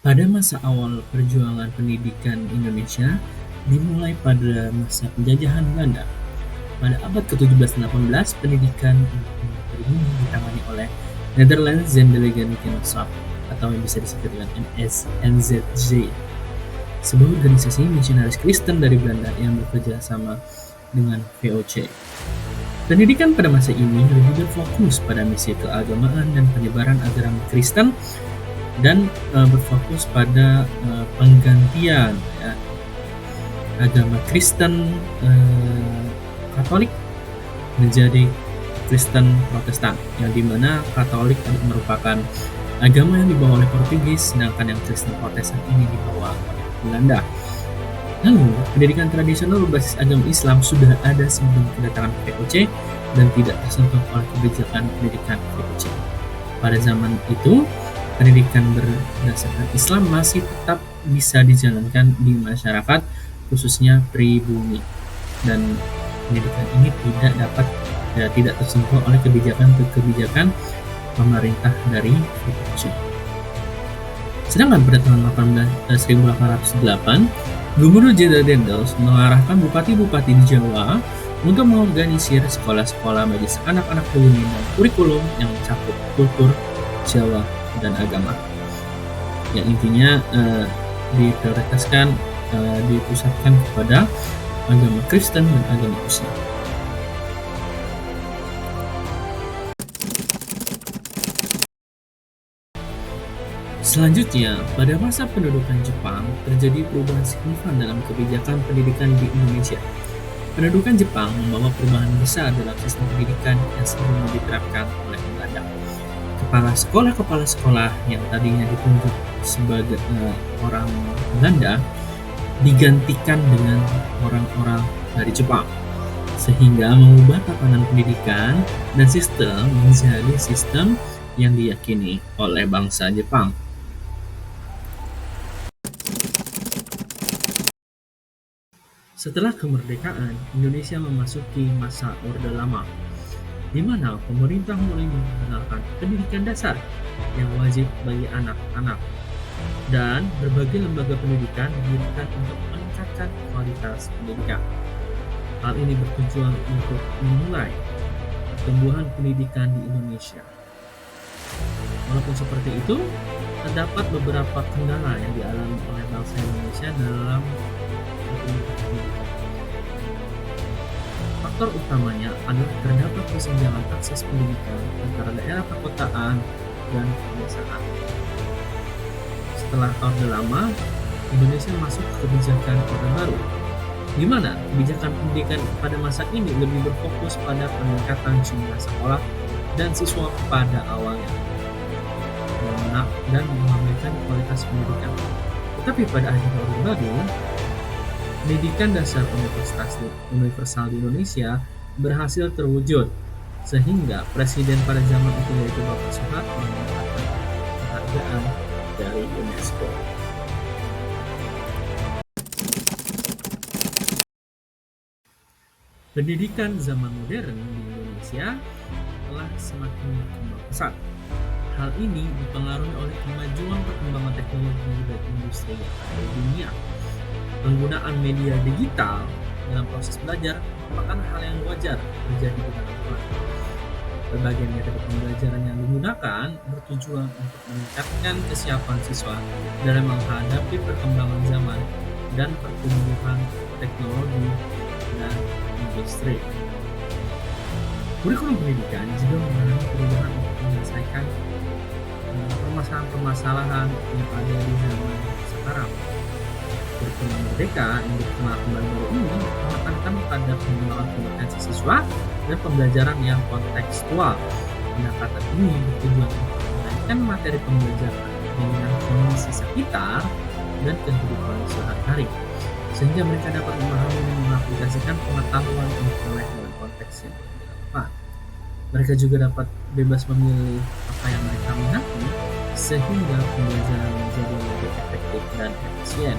Pada masa awal perjuangan pendidikan Indonesia, dimulai pada masa penjajahan Belanda. Pada abad ke-17-18, pendidikan pribumi ditangani oleh Netherlands Zendelegemigenschap atau yang bisa disebut dengan NZJ, sebuah organisasi misionaris Kristen dari Belanda yang bekerja sama dengan VOC. Pendidikan pada masa ini lebih berfokus pada misi keagamaan dan penyebaran ajaran Kristen dan berfokus pada penggantian agama Kristen Katolik menjadi Kristen Protestan, yang dimana Katolik merupakan agama yang dibawa oleh Portugis, sedangkan yang Kristen Protestan ini dibawa oleh Belanda. Lalu, pendidikan tradisional berbasis agama Islam sudah ada sebelum kedatangan VOC dan tidak tersentuh oleh kebijakan pendidikan VOC. Pada zaman itu, pendidikan berdasarkan Islam masih tetap bisa dijalankan di masyarakat, khususnya pribumi, dan pendidikan ini tidak tersentuh oleh kebijakan pemerintah dari VOC. Sedangkan pada tahun 1808, Gubernur Jenderal Dendels mengarahkan bupati-bupati di Jawa untuk mengorganisir sekolah-sekolah bagi anak-anak pribumi dan kurikulum yang mencakup kultur Jawa dan agama, yang intinya diprioritaskan dipusatkan kepada agama Kristen dan agama Islam. Selanjutnya, pada masa pendudukan Jepang, terjadi perubahan signifikan dalam kebijakan pendidikan di Indonesia. Pendudukan Jepang membawa perubahan besar dalam sistem pendidikan yang sebelumnya diterapkan oleh Belanda. Kepala sekolah yang tadinya ditunjuk sebagai orang Belanda digantikan dengan orang-orang dari Jepang, sehingga mengubah tatanan pendidikan dan sistem menjadi sistem yang diyakini oleh bangsa Jepang. Setelah kemerdekaan, Indonesia memasuki masa Orde Lama, di mana pemerintah mulai mengenalkan pendidikan dasar yang wajib bagi anak-anak, dan berbagai lembaga pendidikan didirikan untuk meningkatkan kualitas pendidikan. Hal ini bertujuan untuk memulai pertumbuhan pendidikan di Indonesia. Walaupun seperti itu, terdapat beberapa kendala yang dialami oleh bangsa Indonesia dalam pendidikan. Faktor utamanya adalah terdapat kesenjangan akses pendidikan antara daerah perkotaan dan pedesaan. Setelah Orde Lama, Indonesia masuk ke kebijakan Orde Baru, di mana kebijakan pendidikan pada masa ini lebih berfokus pada peningkatan jumlah sekolah dan siswa pada awalnya, dan mengembangkan kualitas pendidikan. Tetapi pada akhir Orde Baru, pendidikan dasar universal di Indonesia berhasil terwujud, sehingga presiden pada zaman itu yaitu Bapak Soeharto mendapatkan penghargaan dari UNESCO. Pendidikan zaman modern di Indonesia telah semakin berkembang pesat. Hal ini dipengaruhi oleh kemajuan perkembangan teknologi dan industri yang ada di dunia. Penggunaan media digital dalam proses belajar merupakan hal yang wajar terjadi di dalam kelas. Berbagai metode pembelajaran yang digunakan bertujuan untuk meningkatkan kesiapan siswa dalam menghadapi perkembangan zaman dan pertumbuhan teknologi dan industri. Kurikulum pendidikan juga mengalami perubahan untuk menyelesaikan permasalahan-permasalahan yang ada di zaman sekarang. Kurikulum Merdeka yang dikenalkan baru ini menekankan pada pengembangan kompetensi siswa dan pembelajaran yang kontekstual. Pendekatan ini bertujuan untuk mengaitkan materi pembelajaran dengan kondisi sekitar dan kehidupan sehari-hari, sehingga mereka dapat memahami dan mengaplikasikan pengetahuan yang diperoleh dalam konteks yang relevan. Mereka juga dapat bebas memilih apa yang mereka minati, sehingga pembelajaran menjadi lebih efektif dan efisien.